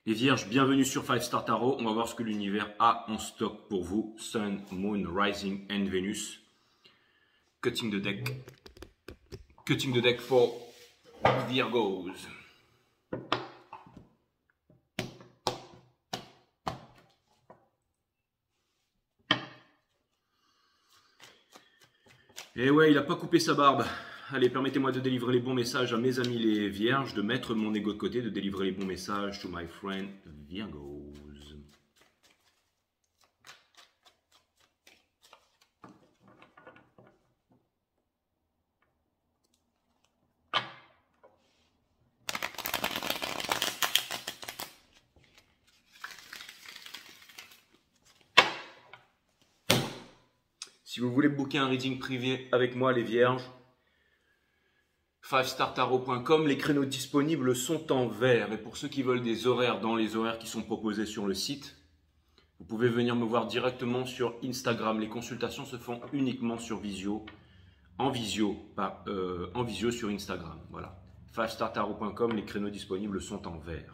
Les vierges, bienvenue sur 5 Star Tarot. On va voir ce que l'univers a en stock pour vous. Sun, Moon, Rising and Venus. Cutting the deck. Cutting the deck for Virgos. Et ouais, il n'a pas coupé sa barbe. Allez, permettez-moi de délivrer les bons messages à mes amis les vierges, de mettre mon ego de côté, de délivrer les bons messages to my friend Virgos. Si vous voulez booker un reading privé avec moi, les vierges, 5startarot.com, les créneaux disponibles sont en vert. Et pour ceux qui veulent des horaires dans les horaires qui sont proposés sur le site, vous pouvez venir me voir directement sur Instagram. Les consultations se font uniquement sur visio, en visio sur Instagram. Voilà. 5startarot.com, les créneaux disponibles sont en vert.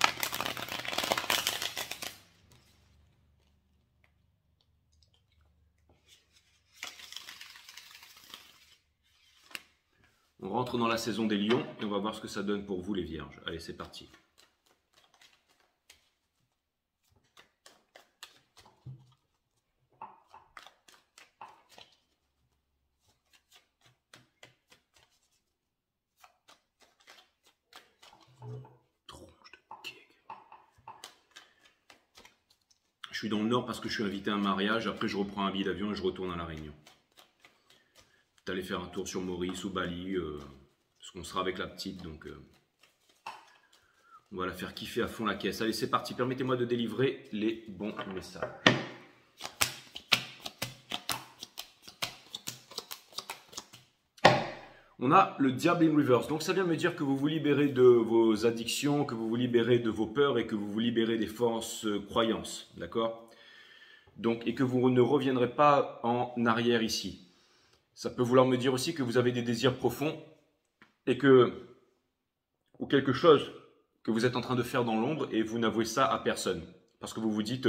On rentre dans la saison des lions et on va voir ce que ça donne pour vous les vierges. Allez, c'est parti. Tronche de cake. Je suis dans le nord parce que je suis invité à un mariage. Après, je reprends un billet d'avion et je retourne à La Réunion. Aller faire un tour sur Maurice ou Bali, parce qu'on sera avec la petite, donc on va la faire kiffer à fond la caisse. Allez, c'est parti, permettez-moi de délivrer les bons messages. On a le diable in reverse, donc ça vient me dire que vous vous libérez de vos addictions, que vous vous libérez de vos peurs et que vous vous libérez des fausses croyances, d'accord? Donc, et que vous ne reviendrez pas en arrière ici. Ça peut vouloir me dire aussi que vous avez des désirs profonds et ou quelque chose que vous êtes en train de faire dans l'ombre et vous n'avouez ça à personne. Parce que vous vous dites,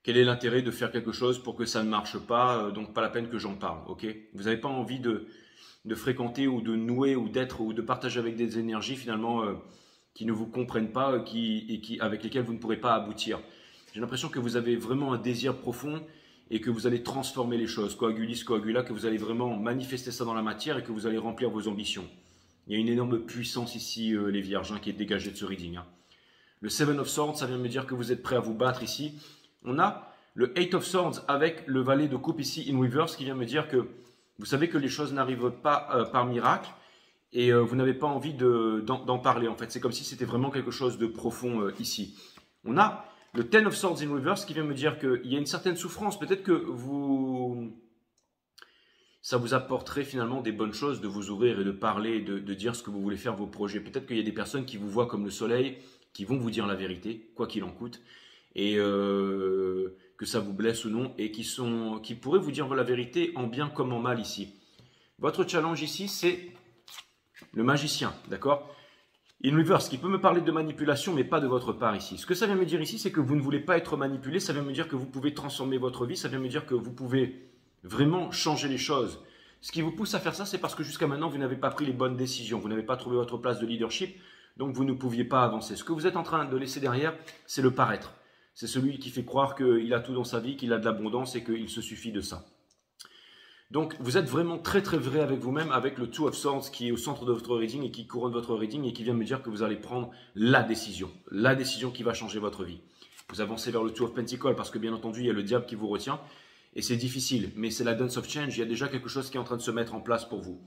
quel est l'intérêt de faire quelque chose pour que ça ne marche pas, donc pas la peine que j'en parle, ok? Vous n'avez pas envie de fréquenter ou de nouer ou d'être ou de partager avec des énergies finalement qui ne vous comprennent pas avec lesquelles vous ne pourrez pas aboutir. J'ai l'impression que vous avez vraiment un désir profond et que vous allez transformer les choses, coagulis, coagula, que vous allez vraiment manifester ça dans la matière et que vous allez remplir vos ambitions. Il y a une énorme puissance ici, les vierges, qui est dégagée de ce reading. Le Seven of Swords, ça vient me dire que vous êtes prêts à vous battre ici. On a le Eight of Swords avec le valet de coupe ici, in reverse, qui vient me dire que vous savez que les choses n'arrivent pas par miracle et vous n'avez pas envie d'en parler. En fait, c'est comme si c'était vraiment quelque chose de profond ici. On a le Ten of Swords in reverse qui vient me dire qu'il y a une certaine souffrance. Peut-être que ça vous apporterait finalement des bonnes choses de vous ouvrir et de parler, de dire ce que vous voulez faire, vos projets. Peut-être qu'il y a des personnes qui vous voient comme le soleil, qui vont vous dire la vérité, quoi qu'il en coûte, et que ça vous blesse ou non, et qui pourraient vous dire la vérité en bien comme en mal ici. Votre challenge ici, c'est le magicien, d'accord ? In reverse, qui peut me parler de manipulation, mais pas de votre part ici. Ce que ça vient me dire ici, c'est que vous ne voulez pas être manipulé. Ça vient me dire que vous pouvez transformer votre vie. Ça vient me dire que vous pouvez vraiment changer les choses. Ce qui vous pousse à faire ça, c'est parce que jusqu'à maintenant, vous n'avez pas pris les bonnes décisions. Vous n'avez pas trouvé votre place de leadership, donc vous ne pouviez pas avancer. Ce que vous êtes en train de laisser derrière, c'est le paraître. C'est celui qui fait croire qu'il a tout dans sa vie, qu'il a de l'abondance et qu'il se suffit de ça. Donc, vous êtes vraiment très très vrai avec vous-même, avec le Two of Swords qui est au centre de votre reading et qui couronne votre reading et qui vient me dire que vous allez prendre la décision qui va changer votre vie. Vous avancez vers le Two of Pentacles parce que bien entendu, il y a le diable qui vous retient et c'est difficile, mais c'est la Dance of Change, il y a déjà quelque chose qui est en train de se mettre en place pour vous.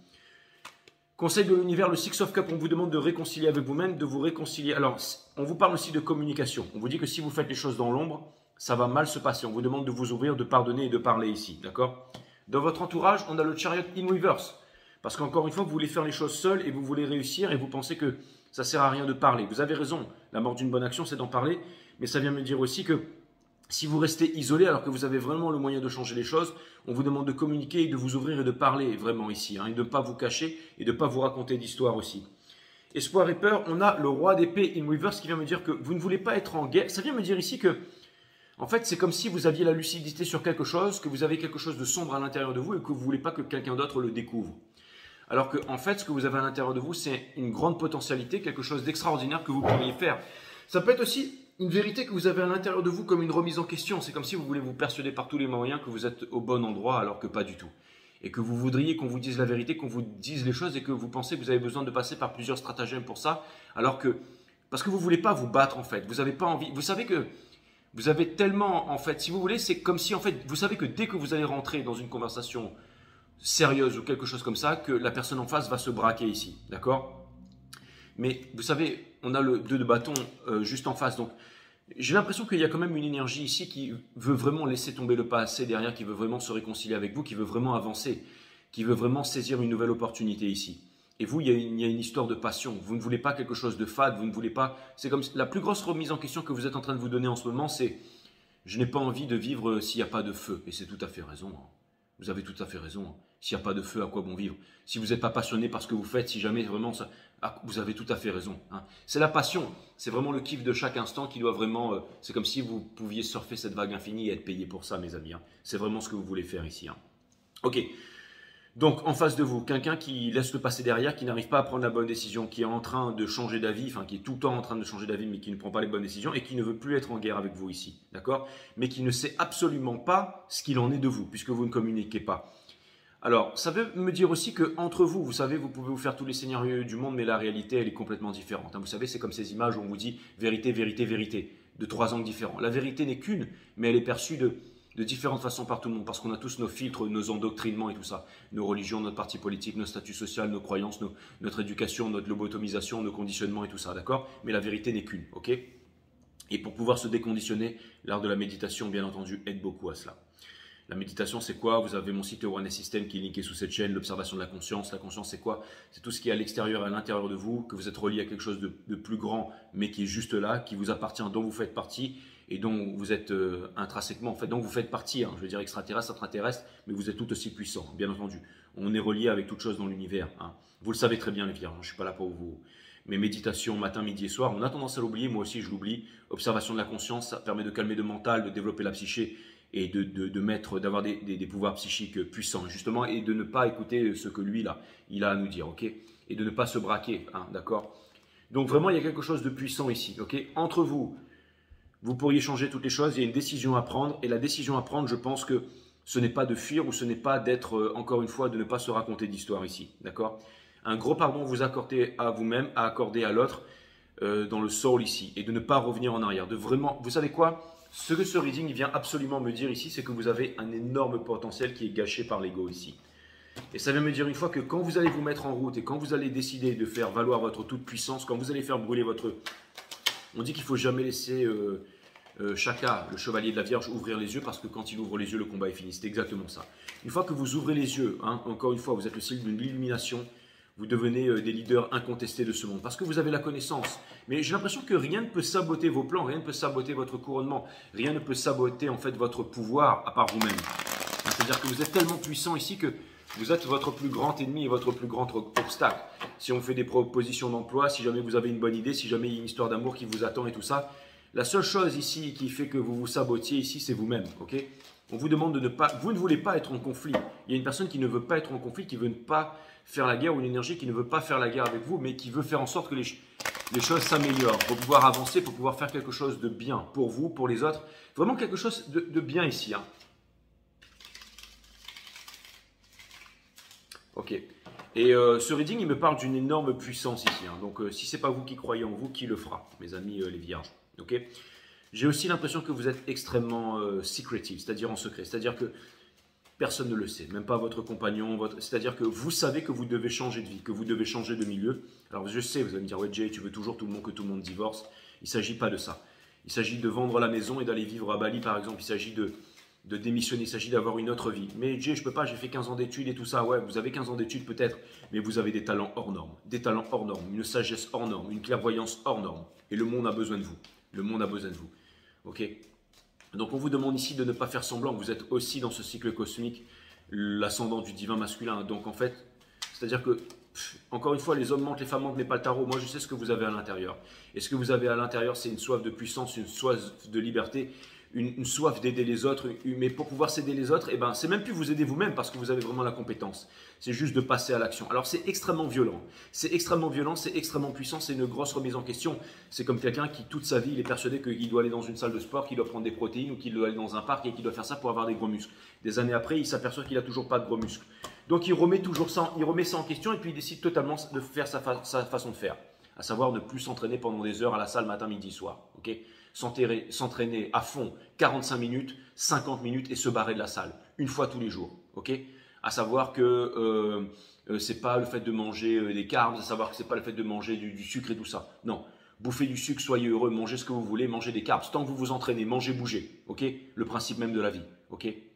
Conseil de l'univers, le Six of Cups, on vous demande de réconcilier avec vous-même, de vous réconcilier. Alors, on vous parle aussi de communication. On vous dit que si vous faites les choses dans l'ombre, ça va mal se passer. On vous demande de vous ouvrir, de pardonner et de parler ici, d'accord ? Dans votre entourage, on a le Chariot in reverse. Parce qu'encore une fois, vous voulez faire les choses seul et vous voulez réussir et vous pensez que ça ne sert à rien de parler. Vous avez raison, la mort d'une bonne action, c'est d'en parler. Mais ça vient me dire aussi que si vous restez isolé alors que vous avez vraiment le moyen de changer les choses, on vous demande de communiquer et de vous ouvrir et de parler vraiment ici. Et de ne pas vous cacher et de ne pas vous raconter d'histoire aussi. Espoir et peur, on a le roi d'épée in reverse qui vient me dire que vous ne voulez pas être en guerre. Ça vient me dire ici que, en fait, c'est comme si vous aviez la lucidité sur quelque chose, que vous avez quelque chose de sombre à l'intérieur de vous et que vous ne voulez pas que quelqu'un d'autre le découvre. Alors que, en fait, ce que vous avez à l'intérieur de vous, c'est une grande potentialité, quelque chose d'extraordinaire que vous pourriez faire. Ça peut être aussi une vérité que vous avez à l'intérieur de vous comme une remise en question. C'est comme si vous voulez vous persuader par tous les moyens que vous êtes au bon endroit alors que pas du tout. Et que vous voudriez qu'on vous dise la vérité, qu'on vous dise les choses et que vous pensez que vous avez besoin de passer par plusieurs stratagèmes pour ça, alors que, parce que vous ne voulez pas vous battre en fait, vous n'avez pas envie, vous savez que vous avez tellement, en fait, si vous voulez, c'est comme si en fait, vous savez que dès que vous allez rentrer dans une conversation sérieuse ou quelque chose comme ça, que la personne en face va se braquer ici, d'accord? Mais vous savez, on a le 2 de bâton juste en face, donc j'ai l'impression qu'il y a quand même une énergie ici qui veut vraiment laisser tomber le passé derrière, qui veut vraiment se réconcilier avec vous, qui veut vraiment avancer, qui veut vraiment saisir une nouvelle opportunité ici. Et vous, il y a une histoire de passion. Vous ne voulez pas quelque chose de fade, vous ne voulez pas... C'est comme la plus grosse remise en question que vous êtes en train de vous donner en ce moment, c'est « je n'ai pas envie de vivre s'il n'y a pas de feu ». Et c'est tout à fait raison. Hein. Vous avez tout à fait raison. Hein. S'il n'y a pas de feu, à quoi bon vivre? Si vous n'êtes pas passionné par ce que vous faites, si jamais vraiment ça... vous avez tout à fait raison. Hein. C'est la passion, c'est vraiment le kiff de chaque instant qui doit vraiment... c'est comme si vous pouviez surfer cette vague infinie et être payé pour ça, mes amis. Hein. C'est vraiment ce que vous voulez faire ici. Hein. Ok, donc en face de vous, quelqu'un qui laisse le passé derrière, qui n'arrive pas à prendre la bonne décision, qui est en train de changer d'avis, enfin qui est tout le temps en train de changer d'avis, mais qui ne prend pas les bonnes décisions et qui ne veut plus être en guerre avec vous ici, d'accord? Mais qui ne sait absolument pas ce qu'il en est de vous, puisque vous ne communiquez pas. Alors, ça veut me dire aussi qu'entre vous, vous savez, vous pouvez vous faire tous les scénarios du monde, mais la réalité, elle est complètement différente. Vous savez, c'est comme ces images où on vous dit vérité, vérité, vérité, de 3 angles différents. La vérité n'est qu'une, mais elle est perçue de différentes façons par tout le monde, parce qu'on a tous nos filtres, nos endoctrinements et tout ça. Nos religions, notre parti politique, notre statut social, nos croyances, notre éducation, notre lobotomisation, nos conditionnements et tout ça, d'accord? Mais la vérité n'est qu'une, ok? Et pour pouvoir se déconditionner, l'art de la méditation, bien entendu, aide beaucoup à cela. La méditation, c'est quoi? Vous avez mon site Awareness System qui est linké sous cette chaîne, l'observation de la conscience. La conscience, c'est quoi? C'est tout ce qui est à l'extérieur et à l'intérieur de vous, que vous êtes relié à quelque chose de plus grand, mais qui est juste là, qui vous appartient, dont vous faites partie et dont vous êtes intrinsèquement, en fait, dont vous faites partie, hein, je veux dire extraterrestre, intraterrestre, mais vous êtes tout aussi puissant, bien entendu. On est relié avec toute chose dans l'univers. Hein. Vous le savez très bien, les vierges, je ne suis pas là pour vous. Mes méditations matin, midi et soir, on a tendance à l'oublier, moi aussi je l'oublie. Observation de la conscience, ça permet de calmer le mental, de développer la psyché et d'avoir des pouvoirs psychiques puissants, justement, et de ne pas écouter ce que lui, là, il a à nous dire, ok? Et de ne pas se braquer, hein, d'accord? Donc vraiment, il y a quelque chose de puissant ici, ok? Entre vous, vous pourriez changer toutes les choses, il y a une décision à prendre, et la décision à prendre, je pense que ce n'est pas de fuir ou ce n'est pas d'être, encore une fois, de ne pas se raconter d'histoire ici, d'accord? Un gros pardon vous accordez à vous-même, à accorder à l'autre, dans le soul ici, et de ne pas revenir en arrière, de vraiment, vous savez quoi? Ce que ce reading vient absolument me dire ici, c'est que vous avez un énorme potentiel qui est gâché par l'ego ici. Et ça vient me dire une fois que quand vous allez vous mettre en route et quand vous allez décider de faire valoir votre toute puissance, quand vous allez faire brûler votre... On dit qu'il ne faut jamais laisser Shaka, le chevalier de la Vierge, ouvrir les yeux parce que quand il ouvre les yeux, le combat est fini. C'est exactement ça. Une fois que vous ouvrez les yeux, hein, encore une fois, vous êtes le signe de l'illumination. Vous devenez des leaders incontestés de ce monde parce que vous avez la connaissance. Mais j'ai l'impression que rien ne peut saboter vos plans, rien ne peut saboter votre couronnement, rien ne peut saboter en fait votre pouvoir à part vous-même. C'est-à-dire que vous êtes tellement puissant ici que vous êtes votre plus grand ennemi et votre plus grand obstacle. Si on fait des propositions d'emploi, si jamais vous avez une bonne idée, si jamais il y a une histoire d'amour qui vous attend et tout ça, la seule chose ici qui fait que vous vous sabotiez ici, c'est vous-même, ok? On vous demande de ne pas, vous ne voulez pas être en conflit. Il y a une personne qui ne veut pas être en conflit, qui ne veut pas faire la guerre, ou une énergie qui ne veut pas faire la guerre avec vous, mais qui veut faire en sorte que les choses s'améliorent, pour pouvoir avancer, pour pouvoir faire quelque chose de bien pour vous, pour les autres. Vraiment quelque chose de bien ici. Hein. Ok. Et ce reading, il me parle d'une énorme puissance ici. Hein. Donc, si ce n'est pas vous qui croyez en vous, qui le fera, mes amis les vierges. Ok. J'ai aussi l'impression que vous êtes extrêmement secretive, c'est-à-dire en secret. C'est-à-dire que personne ne le sait, même pas votre compagnon. C'est-à-dire que vous savez que vous devez changer de vie, que vous devez changer de milieu. Alors je sais, vous allez me dire, ouais Jay, tu veux toujours que tout le monde divorce. Il ne s'agit pas de ça. Il s'agit de vendre la maison et d'aller vivre à Bali, par exemple. Il s'agit de démissionner, il s'agit d'avoir une autre vie. Mais Jay, je ne peux pas, j'ai fait 15 ans d'études et tout ça. Ouais, vous avez 15 ans d'études peut-être, mais vous avez des talents hors normes. Des talents hors normes, une sagesse hors norme, une clairvoyance hors norme. Et le monde a besoin de vous. Le monde a besoin de vous. Ok ? Donc on vous demande ici de ne pas faire semblant, vous êtes aussi dans ce cycle cosmique, l'ascendant du divin masculin. Donc en fait, c'est-à-dire que encore une fois, les hommes mentent, les femmes mentent, mais pas le tarot. Moi, je sais ce que vous avez à l'intérieur. Et ce que vous avez à l'intérieur, c'est une soif de puissance, une soif de liberté, une soif d'aider les autres. Mais pour pouvoir s'aider les autres, eh ben, c'est même plus vous aider vous-même parce que vous avez vraiment la compétence. C'est juste de passer à l'action. Alors, c'est extrêmement violent. C'est extrêmement violent, c'est extrêmement puissant, c'est une grosse remise en question. C'est comme quelqu'un qui, toute sa vie, il est persuadé qu'il doit aller dans une salle de sport, qu'il doit prendre des protéines ou qu'il doit aller dans un parc et qu'il doit faire ça pour avoir des gros muscles. Des années après, il s'aperçoit qu'il n'a toujours pas de gros muscles. Donc, il remet ça en question et puis il décide totalement de faire sa façon de faire. À savoir ne plus s'entraîner pendant des heures à la salle matin, midi, soir. Okay, s'entraîner à fond 45 minutes, 50 minutes et se barrer de la salle. Une fois tous les jours. Okay, à savoir que c'est pas le fait de manger des carbs, à savoir que c'est pas le fait de manger du sucre et tout ça. Non. Bouffez du sucre, soyez heureux, mangez ce que vous voulez, mangez des carbs. Tant que vous vous entraînez, mangez, bougez. Okay, le principe même de la vie. Okay,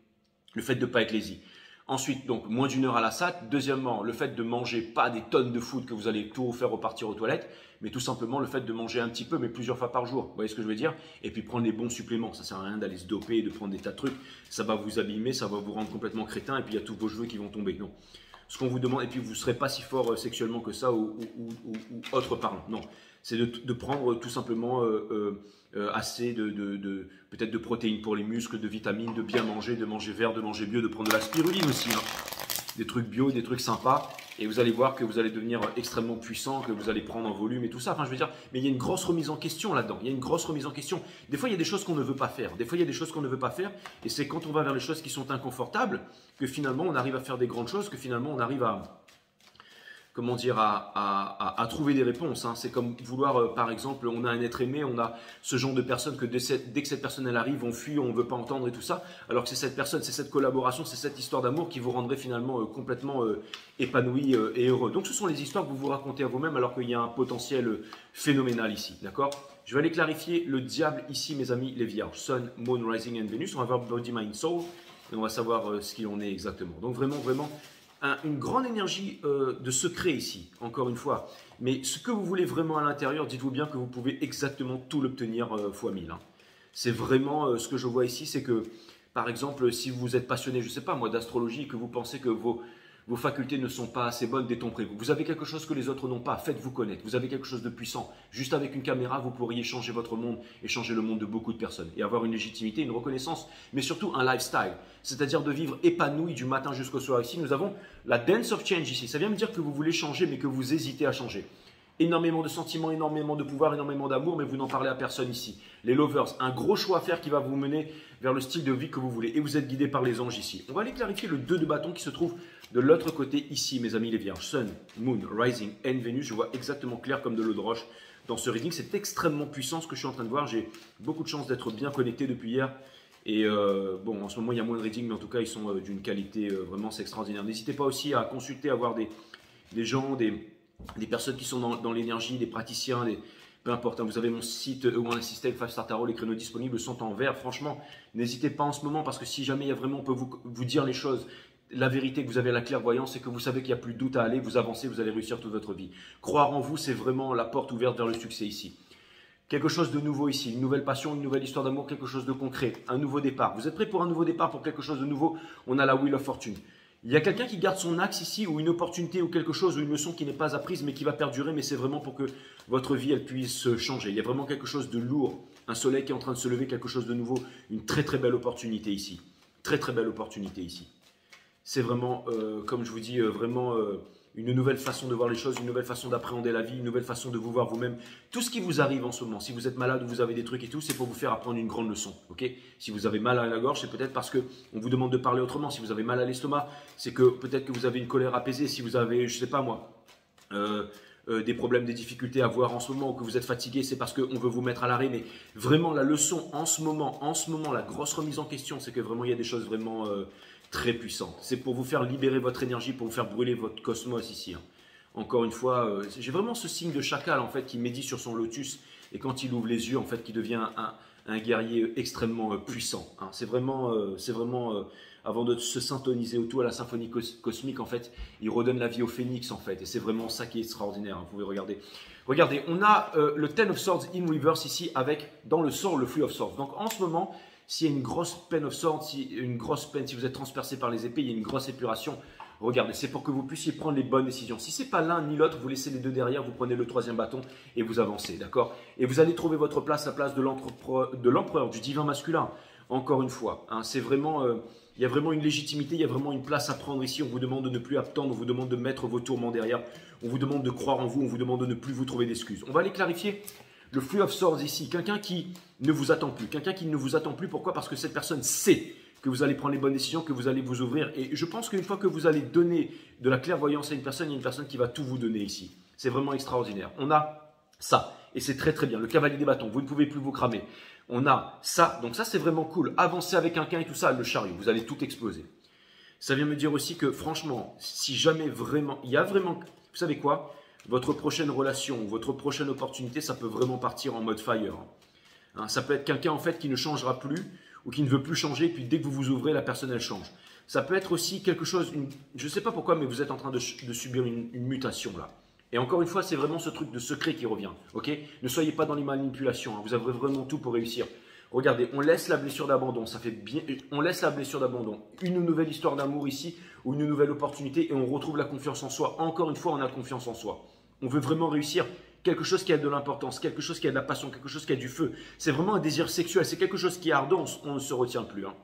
le fait de ne pas être lazy. Ensuite, donc, moins d'1 heure à la salle. Deuxièmement, le fait de manger pas des tonnes de food que vous allez tout faire repartir aux toilettes, mais tout simplement le fait de manger un petit peu, mais plusieurs fois par jour. Vous voyez ce que je veux dire? Et puis prendre les bons suppléments. Ça sert à rien d'aller se doper, de prendre des tas de trucs. Ça va vous abîmer, ça va vous rendre complètement crétin, et puis il y a tous vos cheveux qui vont tomber. Non. Ce qu'on vous demande, et puis vous ne serez pas si fort sexuellement que ça ou autre parlant. Non. C'est de prendre tout simplement assez peut-être de protéines pour les muscles, de vitamines, de bien manger, de manger vert, de manger bio, de prendre de la spiruline aussi. Hein. Des trucs bio, des trucs sympas. Et vous allez voir que vous allez devenir extrêmement puissant, que vous allez prendre en volume et tout ça. Enfin, je veux dire, mais il y a une grosse remise en question là-dedans. Il y a une grosse remise en question. Des fois, il y a des choses qu'on ne veut pas faire. Des fois, il y a des choses qu'on ne veut pas faire. Et c'est quand on va vers les choses qui sont inconfortables que finalement, on arrive à faire des grandes choses, que finalement, on arrive à... comment dire, à trouver des réponses. Hein. C'est comme vouloir, par exemple, on a un être aimé, on a ce genre de personne que dès que cette personne elle arrive, on fuit, on ne veut pas entendre et tout ça, alors que c'est cette personne, c'est cette collaboration, c'est cette histoire d'amour qui vous rendrait finalement complètement épanoui et heureux. Donc ce sont les histoires que vous vous racontez à vous-même alors qu'il y a un potentiel phénoménal ici, d'accord? Je vais aller clarifier le diable ici, mes amis, les vierges, Sun, Moon, Rising and Venus, on va voir Body, Mind, Soul, et on va savoir ce qu'il en est exactement. Donc vraiment, vraiment, une grande énergie de secret ici, encore une fois. Mais ce que vous voulez vraiment à l'intérieur, dites-vous bien que vous pouvez exactement tout l'obtenir fois 1000. Hein. C'est vraiment ce que je vois ici, c'est que, par exemple, si vous êtes passionné, je ne sais pas moi, d'astrologie, que vous pensez que vos facultés ne sont pas assez bonnes, détromperez-vous. Vous avez quelque chose que les autres n'ont pas, faites-vous connaître. Vous avez quelque chose de puissant. Juste avec une caméra, vous pourriez changer votre monde et changer le monde de beaucoup de personnes. Et avoir une légitimité, une reconnaissance, mais surtout un lifestyle. C'est-à-dire de vivre épanoui du matin jusqu'au soir. Ici, nous avons la dance of change ici. Ça vient me dire que vous voulez changer, mais que vous hésitez à changer. Énormément de sentiments, énormément de pouvoir, énormément d'amour, mais vous n'en parlez à personne ici. Les lovers, un gros choix à faire qui va vous mener vers le style de vie que vous voulez. Et vous êtes guidé par les anges ici. On va aller clarifier le 2 de bâton qui se trouve de l'autre côté ici, mes amis les vierges. Sun, Moon, Rising and Venus. Je vois exactement clair comme de l'eau de roche dans ce reading. C'est extrêmement puissant ce que je suis en train de voir. J'ai beaucoup de chance d'être bien connecté depuis hier. Et bon, en ce moment, il y a moins de readings, mais en tout cas, ils sont d'une qualité vraiment, c'est extraordinaire. N'hésitez pas aussi à consulter, à voir des gens, des personnes qui sont dans l'énergie, des praticiens, peu importe. Hein, vous avez mon site ou mon système 5 Star Tarot, les créneaux disponibles sont en vert. Franchement, n'hésitez pas en ce moment parce que si jamais il y a vraiment, on peut vous dire les choses. La vérité, que vous avez la clairvoyance et que vous savez qu'il n'y a plus de doute à aller, vous avancez, vous allez réussir toute votre vie. Croire en vous, c'est vraiment la porte ouverte vers le succès ici. Quelque chose de nouveau ici, une nouvelle passion, une nouvelle histoire d'amour, quelque chose de concret, un nouveau départ. Vous êtes prêts pour un nouveau départ, pour quelque chose de nouveau? On a la Wheel of Fortune. Il y a quelqu'un qui garde son axe ici, ou une opportunité, ou quelque chose, ou une leçon qui n'est pas apprise, mais qui va perdurer, mais c'est vraiment pour que votre vie, elle puisse changer. Il y a vraiment quelque chose de lourd, un soleil qui est en train de se lever, quelque chose de nouveau, une très très belle opportunité ici. Très très belle opportunité ici. C'est vraiment, comme je vous dis, vraiment une nouvelle façon de voir les choses, une nouvelle façon d'appréhender la vie, une nouvelle façon de vous voir vous-même. Tout ce qui vous arrive en ce moment, si vous êtes malade ou vous avez des trucs et tout, c'est pour vous faire apprendre une grande leçon. Okay, si vous avez mal à la gorge, c'est peut-être parce qu'on vous demande de parler autrement. Si vous avez mal à l'estomac, c'est que peut-être que vous avez une colère apaisée. Si vous avez, je ne sais pas moi, des problèmes, des difficultés à voir en ce moment ou que vous êtes fatigué, c'est parce qu'on veut vous mettre à l'arrêt. Mais vraiment, la leçon en ce moment, la grosse remise en question, c'est que vraiment, il y a des choses vraiment très puissantes. C'est pour vous faire libérer votre énergie, pour vous faire brûler votre cosmos ici. Hein. Encore une fois, j'ai vraiment ce signe de chacal en fait qui médit sur son lotus et quand il ouvre les yeux, en fait, qui devient un guerrier extrêmement puissant. Hein. C'est vraiment, avant de se syntoniser autour à la symphonie cosmique, en fait, il redonne la vie au phénix, en fait. Et c'est vraiment ça qui est extraordinaire. Hein. Vous pouvez regarder. Regardez, on a le Ten of Swords in reverse ici avec, dans le sort, le Three of Swords. Donc, en ce moment, s'il y a une grosse peine of swords, si vous êtes transpercé par les épées, il y a une grosse épuration. Regardez, c'est pour que vous puissiez prendre les bonnes décisions. Si ce n'est pas l'un ni l'autre, vous laissez les deux derrière, vous prenez le troisième bâton et vous avancez, d'accord? Et vous allez trouver votre place, la place de l'empereur, du divin masculin. Encore une fois, hein, c'est vraiment, il y a vraiment une légitimité, il y a vraiment une place à prendre ici. On vous demande de ne plus attendre, on vous demande de mettre vos tourments derrière, on vous demande de croire en vous, on vous demande de ne plus vous trouver d'excuses. On va aller clarifier le Three of Swords ici. Quelqu'un qui ne vous attend plus. Quelqu'un qui ne vous attend plus. Pourquoi? Parce que cette personne sait que vous allez prendre les bonnes décisions, que vous allez vous ouvrir. Et je pense qu'une fois que vous allez donner de la clairvoyance à une personne, il y a une personne qui va tout vous donner ici. C'est vraiment extraordinaire. On a ça. Et c'est très très bien. Le cavalier des bâtons. Vous ne pouvez plus vous cramer. On a ça. Donc ça, c'est vraiment cool. Avancer avec quelqu'un et tout ça. Le chariot. Vous allez tout exploser. Ça vient me dire aussi que franchement, si jamais vraiment, il y a vraiment, vous savez quoi? Votre prochaine relation, votre prochaine opportunité, ça peut vraiment partir en mode fire. Hein, ça peut être quelqu'un en fait qui ne changera plus ou qui ne veut plus changer, puis dès que vous vous ouvrez, la personne elle change. Ça peut être aussi quelque chose, je ne sais pas pourquoi, mais vous êtes en train de subir une mutation là. Et encore une fois, c'est vraiment ce truc de secret qui revient. Ok? Ne soyez pas dans les manipulations, hein, vous avez vraiment tout pour réussir. Regardez, on laisse la blessure d'abandon, ça fait bien. On laisse la blessure d'abandon. Une nouvelle histoire d'amour ici, ou une nouvelle opportunité, et on retrouve la confiance en soi. Encore une fois, on a confiance en soi. On veut vraiment réussir quelque chose qui a de l'importance, quelque chose qui a de la passion, quelque chose qui a du feu. C'est vraiment un désir sexuel, c'est quelque chose qui est ardent, on ne se retient plus. Hein.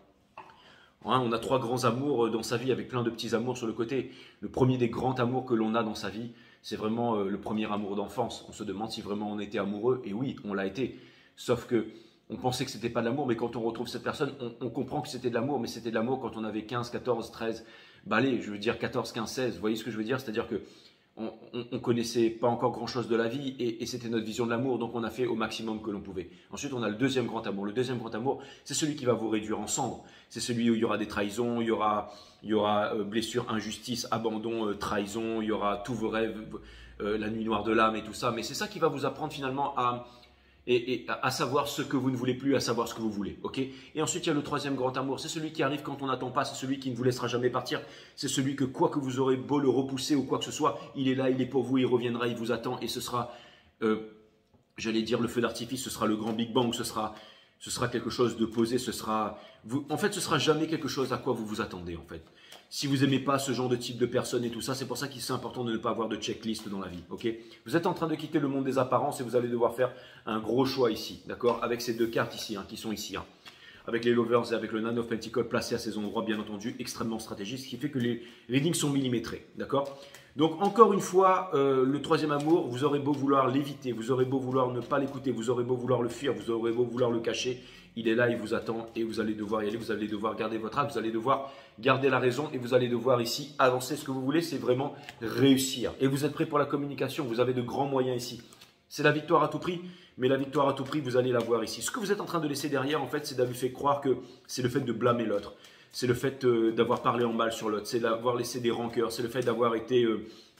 Hein, on a 3 grands amours dans sa vie avec plein de petits amours sur le côté. Le premier des grands amours que l'on a dans sa vie, c'est vraiment le premier amour d'enfance. On se demande si vraiment on était amoureux, et oui, on l'a été. Sauf que on pensait que c'était pas de l'amour, mais quand on retrouve cette personne, on comprend que c'était de l'amour, mais c'était de l'amour quand on avait 15, 14, 13, bah allez, je veux dire 14, 15, 16, vous voyez ce que je veux dire? C'est-à-dire que on connaissait pas encore grand-chose de la vie et c'était notre vision de l'amour, donc on a fait au maximum que l'on pouvait. Ensuite, on a le deuxième grand amour. Le deuxième grand amour, c'est celui qui va vous réduire en cendres. C'est celui où il y aura des trahisons, il y aura blessures, injustice, abandon, trahison, il y aura tous vos rêves, la nuit noire de l'âme et tout ça. Mais c'est ça qui va vous apprendre finalement à savoir ce que vous ne voulez plus, à savoir ce que vous voulez. Okay? Et ensuite, il y a le troisième grand amour. C'est celui qui arrive quand on n'attend pas. C'est celui qui ne vous laissera jamais partir. C'est celui que quoi que vous aurez beau le repousser ou quoi que ce soit, il est là, il est pour vous, il reviendra, il vous attend. Et ce sera, j'allais dire le feu d'artifice, ce sera le grand Big Bang, ce sera quelque chose de posé. En fait, ce sera jamais quelque chose à quoi vous vous attendez en fait. Si vous n'aimez pas ce genre de type de personnes et tout ça, c'est pour ça qu'il est important de ne pas avoir de checklist dans la vie. Okay? Vous êtes en train de quitter le monde des apparences et vous allez devoir faire un gros choix ici, d'accord? Avec ces 2 cartes ici, hein, qui sont ici. Hein. Avec les Lovers et avec le Nine of Pentacles placés à ces endroits, bien entendu, extrêmement stratégiques, ce qui fait que les readings sont millimétrés, d'accord? Donc, encore une fois, le troisième amour, vous aurez beau vouloir l'éviter, vous aurez beau vouloir ne pas l'écouter, vous aurez beau vouloir le fuir, vous aurez beau vouloir le cacher, il est là, il vous attend et vous allez devoir y aller, vous allez devoir garder votre âme, vous allez devoir garder la raison et vous allez devoir ici avancer. Ce que vous voulez, c'est vraiment réussir. Et vous êtes prêt pour la communication, vous avez de grands moyens ici. C'est la victoire à tout prix, mais la victoire à tout prix, vous allez la voir ici. Ce que vous êtes en train de laisser derrière, en fait, c'est d'avoir fait croire que c'est le fait de blâmer l'autre. C'est le fait d'avoir parlé en mal sur l'autre, c'est d'avoir laissé des rancœurs, c'est le fait d'avoir été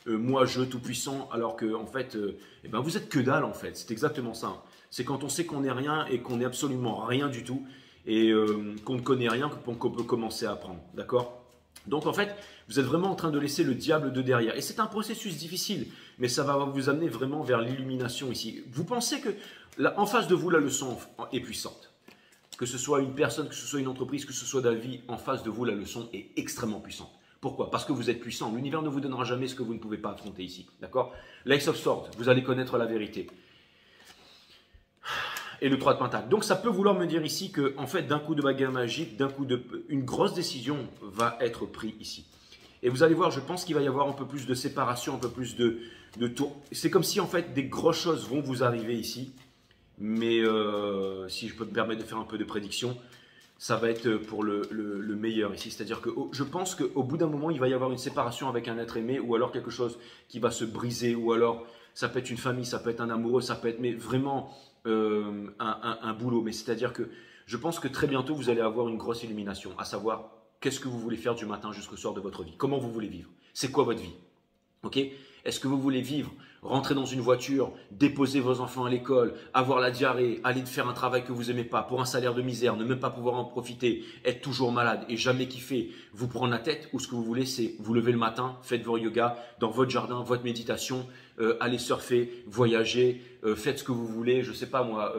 moi, je, tout puissant, alors que en fait, eh ben, vous êtes que dalle en fait. C'est exactement ça. C'est quand on sait qu'on n'est rien et qu'on n'est absolument rien du tout et qu'on ne connaît rien qu'on peut commencer à apprendre. D'accord? Donc en fait, vous êtes vraiment en train de laisser le diable de derrière. Et c'est un processus difficile, mais ça va vous amener vraiment vers l'illumination ici. Vous pensez que là, en face de vous, la leçon est puissante. Que ce soit une personne, que ce soit une entreprise, que ce soit de la vie, en face de vous, la leçon est extrêmement puissante. Pourquoi? Parce que vous êtes puissant. L'univers ne vous donnera jamais ce que vous ne pouvez pas affronter ici. D'accord? L'Ace of Swords, vous allez connaître la vérité. Et le 3 de Pentacle. Donc ça peut vouloir me dire ici que, en fait, d'un coup de baguette magique, une grosse décision va être prise ici. Et vous allez voir, je pense qu'il va y avoir un peu plus de séparation, un peu plus de tour. C'est comme si, en fait, des grosses choses vont vous arriver ici. Mais si je peux me permettre de faire un peu de prédiction, ça va être pour le meilleur ici. C'est-à-dire que je pense qu'au bout d'un moment, il va y avoir une séparation avec un être aimé ou alors quelque chose qui va se briser ou alors ça peut être une famille, ça peut être un amoureux, ça peut être mais vraiment un boulot. Mais c'est-à-dire que je pense que très bientôt, vous allez avoir une grosse illumination, à savoir qu'est-ce que vous voulez faire du matin jusqu'au soir de votre vie. Comment vous voulez vivre? C'est quoi votre vie? Ok? Est-ce que vous voulez vivre, rentrer dans une voiture, déposer vos enfants à l'école, avoir la diarrhée, aller faire un travail que vous n'aimez pas, pour un salaire de misère, ne même pas pouvoir en profiter, être toujours malade et jamais kiffer, vous prendre la tête? Ou ce que vous voulez, c'est vous lever le matin, faites vos yoga dans votre jardin, votre méditation, allez surfer, voyager, faites ce que vous voulez, je sais pas moi,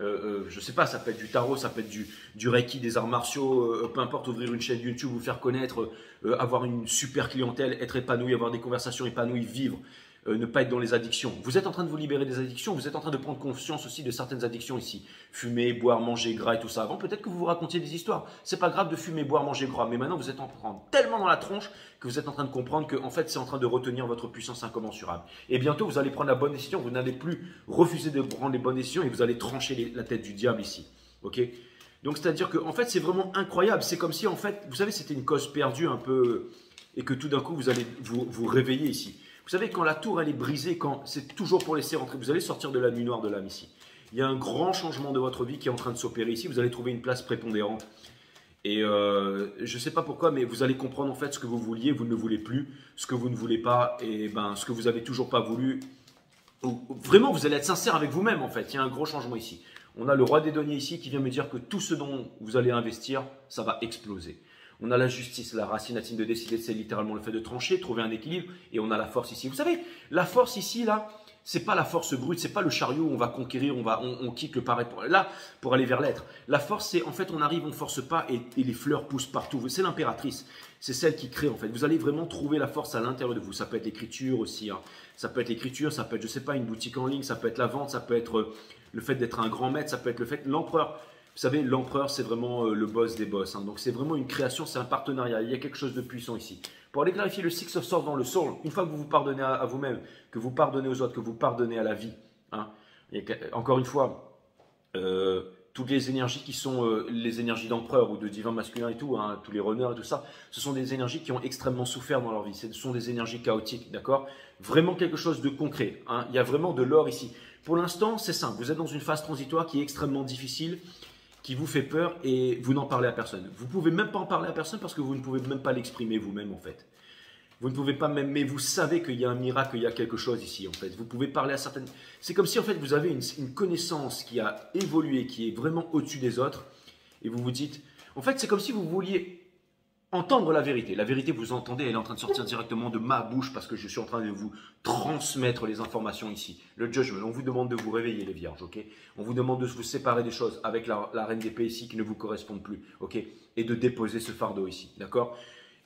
je sais pas, ça peut être du tarot, ça peut être du Reiki, des arts martiaux, peu importe, ouvrir une chaîne YouTube, vous faire connaître, avoir une super clientèle, être épanoui, avoir des conversations épanouies, vivre, ne pas être dans les addictions. Vous êtes en train de vous libérer des addictions, vous êtes en train de prendre conscience aussi de certaines addictions ici. Fumer, boire, manger gras et tout ça. Avant, peut-être que vous vous racontiez des histoires. C'est pas grave de fumer, boire, manger gras, mais maintenant vous êtes en train tellement dans la tronche que vous êtes en train de comprendre que en fait c'est en train de retenir votre puissance incommensurable. Et bientôt vous allez prendre la bonne décision, vous n'allez plus refuser de prendre les bonnes décisions et vous allez trancher la tête du diable ici. Ok? Donc c'est-à-dire que en fait c'est vraiment incroyable. C'est comme si en fait, vous savez, c'était une cause perdue un peu et que tout d'un coup vous allez vous réveiller ici. Vous savez, quand la tour elle est brisée, quand c'est toujours pour laisser rentrer, vous allez sortir de la nuit noire de l'âme ici. Il y a un grand changement de votre vie qui est en train de s'opérer ici. Vous allez trouver une place prépondérante. Et je ne sais pas pourquoi, mais vous allez comprendre en fait ce que vous vouliez, vous ne le voulez plus, ce que vous ne voulez pas, et ben ce que vous avez toujours pas voulu. Vraiment, vous allez être sincère avec vous-même en fait. Il y a un gros changement ici. On a le roi des deniers ici qui vient me dire que tout ce dont vous allez investir, ça va exploser. On a la justice, la racine latine de décider, c'est littéralement le fait de trancher, trouver un équilibre, et on a la force ici. Vous savez, la force ici, là, c'est pas la force brute, c'est pas le chariot où on va conquérir, on quitte le pareil pour aller vers l'être. La force, c'est en fait, on arrive, on force pas et les fleurs poussent partout. C'est l'impératrice, c'est celle qui crée en fait. Vous allez vraiment trouver la force à l'intérieur de vous. Ça peut être l'écriture aussi, hein. Ça peut être l'écriture, ça peut être, je sais pas, une boutique en ligne, ça peut être la vente, ça peut être le fait d'être un grand maître, ça peut être le fait, l'empereur. Vous savez, l'empereur, c'est vraiment le boss des boss. Hein. Donc, c'est vraiment une création, c'est un partenariat. Il y a quelque chose de puissant ici. Pour aller clarifier le Six of Swords dans le soul, une fois que vous vous pardonnez à vous-même, que vous pardonnez aux autres, que vous pardonnez à la vie, hein, et encore une fois, toutes les énergies qui sont les énergies d'empereur ou de divin masculin et tout, hein, tous les runners et tout ça, ce sont des énergies qui ont extrêmement souffert dans leur vie. Ce sont des énergies chaotiques, d'accord? Vraiment quelque chose de concret. Hein. Il y a vraiment de l'or ici. Pour l'instant, c'est simple. Vous êtes dans une phase transitoire qui est extrêmement difficile, qui vous fait peur et vous n'en parlez à personne. Vous ne pouvez même pas en parler à personne parce que vous ne pouvez même pas l'exprimer vous-même en fait. Vous ne pouvez pas même, mais vous savez qu'il y a un miracle, il y a quelque chose ici en fait. Vous pouvez parler à certaines... C'est comme si en fait vous avez une connaissance qui a évolué, qui est vraiment au-dessus des autres et vous vous dites... En fait c'est comme si vous vouliez entendre la vérité. La vérité, vous entendez, elle est en train de sortir directement de ma bouche parce que je suis en train de vous transmettre les informations ici. Le judgment, on vous demande de vous réveiller les vierges, ok? On vous demande de vous séparer des choses avec la reine d'épée ici qui ne vous correspondent plus, ok? Et de déposer ce fardeau ici, d'accord?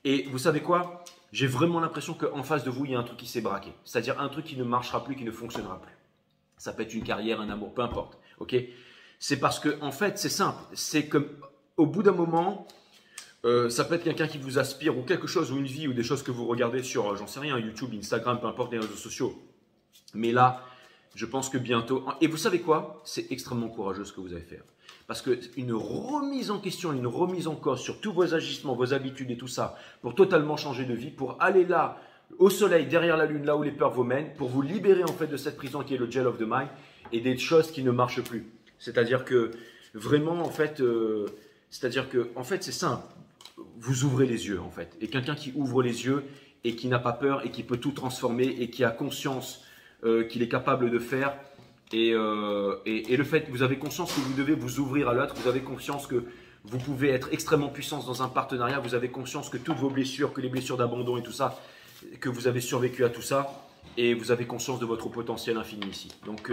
Et vous savez quoi? J'ai vraiment l'impression qu'en face de vous, il y a un truc qui s'est braqué. C'est-à-dire un truc qui ne marchera plus, qui ne fonctionnera plus. Ça peut être une carrière, un amour, peu importe, ok? C'est parce que, en fait, c'est simple. C'est que au bout d'un moment... ça peut être quelqu'un qui vous aspire ou quelque chose ou une vie ou des choses que vous regardez sur, j'en sais rien, YouTube, Instagram, peu importe les réseaux sociaux. Mais là, je pense que bientôt... Et vous savez quoi? C'est extrêmement courageux ce que vous allez faire. Parce qu'une remise en question, une remise en cause sur tous vos agissements, vos habitudes et tout ça, pour totalement changer de vie, pour aller là, au soleil, derrière la lune, là où les peurs vous mènent, pour vous libérer en fait de cette prison qui est le jail of the mind et des choses qui ne marchent plus. C'est-à-dire que vraiment, en fait, c'est simple. Vous ouvrez les yeux en fait. Et quelqu'un qui ouvre les yeux et qui n'a pas peur et qui peut tout transformer et qui a conscience qu'il est capable de faire. Et le fait que vous avez conscience que vous devez vous ouvrir à l'autre, vous avez conscience que vous pouvez être extrêmement puissant dans un partenariat, vous avez conscience que toutes vos blessures, que les blessures d'abandon et tout ça, que vous avez survécu à tout ça, et vous avez conscience de votre potentiel infini ici. Donc,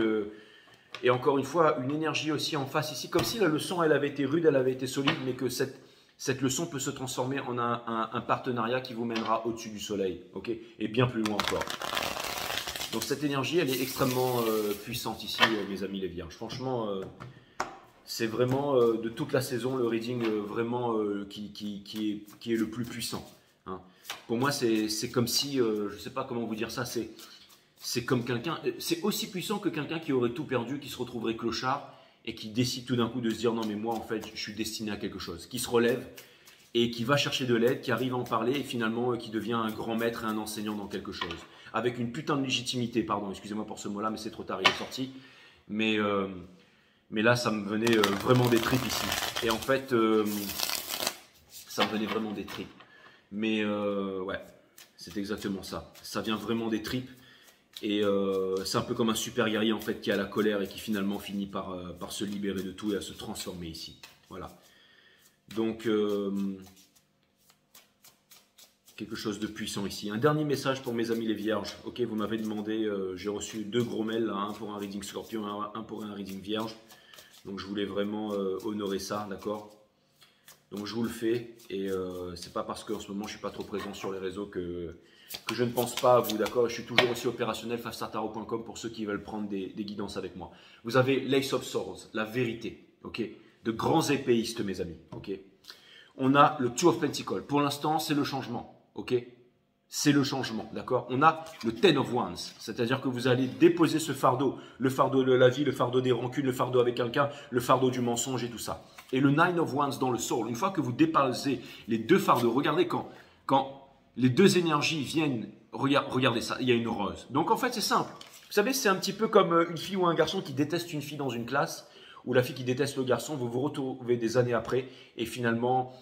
et encore une fois, une énergie aussi en face ici, comme si la leçon elle avait été rude, elle avait été solide, mais que cette leçon peut se transformer en un partenariat qui vous mènera au-dessus du soleil, ok, et bien plus loin encore. Donc cette énergie, elle est extrêmement puissante ici, mes amis les vierges. Franchement, c'est vraiment de toute la saison le reading vraiment qui est le plus puissant. Hein. Pour moi, c'est comme si, je ne sais pas comment vous dire ça, c'est comme quelqu'un, c'est aussi puissant que quelqu'un qui aurait tout perdu, qui se retrouverait clochard, et qui décide tout d'un coup de se dire non mais moi en fait je suis destiné à quelque chose, qui se relève et qui va chercher de l'aide, qui arrive à en parler et finalement qui devient un grand maître et un enseignant dans quelque chose. Avec une putain de légitimité, pardon, excusez-moi pour ce mot-là, mais c'est trop tard, il est sorti. Mais là ça me venait vraiment des tripes ici. Et en fait, ça me venait vraiment des tripes. Mais ouais, c'est exactement ça. Ça vient vraiment des tripes. Et c'est un peu comme un super guerrier en fait qui a la colère et qui finalement finit par se libérer de tout et à se transformer ici. Voilà. Donc quelque chose de puissant ici. Un dernier message pour mes amis les vierges. Ok, vous m'avez demandé, j'ai reçu 2 gros mails, là, un pour un reading scorpion, un pour un reading vierge. Donc je voulais vraiment honorer ça, d'accord? Donc je vous le fais, et c'est pas parce qu'en ce moment je suis pas trop présent sur les réseaux que je ne pense pas à vous, d'accord? Je suis toujours aussi opérationnel, fafstartarot.com pour ceux qui veulent prendre des guidances avec moi. Vous avez l'Ace of Swords, la vérité, ok? De grands épéistes, mes amis, ok? On a le Two of Pentacles. Pour l'instant, c'est le changement, ok? C'est le changement, d'accord? On a le Ten of Wands, c'est-à-dire que vous allez déposer ce fardeau, le fardeau de la vie, le fardeau des rancunes, le fardeau avec quelqu'un, le fardeau du mensonge et tout ça. Et le Nine of Wands dans le soul, une fois que vous dépassez les 2 fardeaux, regardez quand les 2 énergies viennent, regardez ça, il y a une rose. Donc en fait, c'est simple. Vous savez, c'est un petit peu comme une fille ou un garçon qui déteste une fille dans une classe, ou la fille qui déteste le garçon, vous vous retrouvez des années après, et finalement,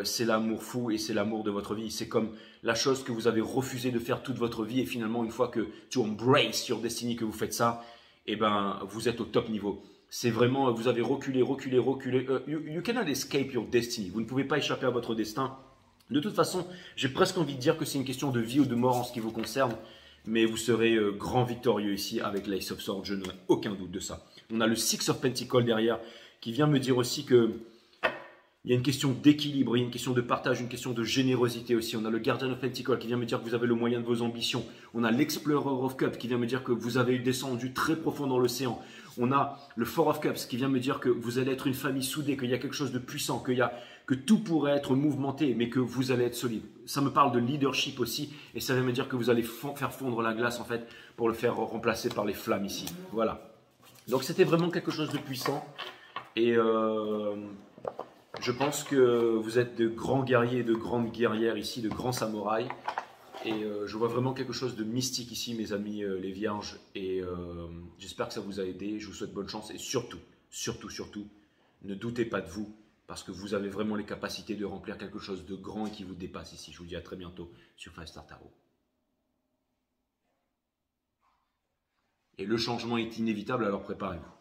c'est l'amour fou et c'est l'amour de votre vie. C'est comme la chose que vous avez refusé de faire toute votre vie, et finalement, une fois que tu embrace your destiny, que vous faites ça, eh ben, vous êtes au top niveau. C'est vraiment, vous avez reculé. You cannot escape your destiny. Vous ne pouvez pas échapper à votre destin. De toute façon, j'ai presque envie de dire que c'est une question de vie ou de mort en ce qui vous concerne. Mais vous serez grand victorieux ici avec l'Ace of Swords, je n'ai aucun doute de ça. On a le Six of Pentacles derrière qui vient me dire aussi que il y a une question d'équilibre, il y a une question de partage, une question de générosité aussi. On a le Guardian of Pentacles qui vient me dire que vous avez le moyen de vos ambitions. On a l'Explorer of Cups qui vient me dire que vous avez descendu très profond dans l'océan. On a le Four of Cups qui vient me dire que vous allez être une famille soudée, qu'il y a quelque chose de puissant, que tout pourrait être mouvementé, mais que vous allez être solide. Ça me parle de leadership aussi, et ça vient me dire que vous allez faire fondre la glace en fait, pour le faire remplacer par les flammes ici. Voilà. Donc c'était vraiment quelque chose de puissant, et je pense que vous êtes de grands guerriers et de grandes guerrières ici, de grands samouraïs. Et je vois vraiment quelque chose de mystique ici, mes amis les vierges. Et j'espère que ça vous a aidé. Je vous souhaite bonne chance. Et surtout, ne doutez pas de vous. Parce que vous avez vraiment les capacités de remplir quelque chose de grand et qui vous dépasse ici. Je vous dis à très bientôt sur 5 Star Tarot. Et le changement est inévitable, alors préparez-vous.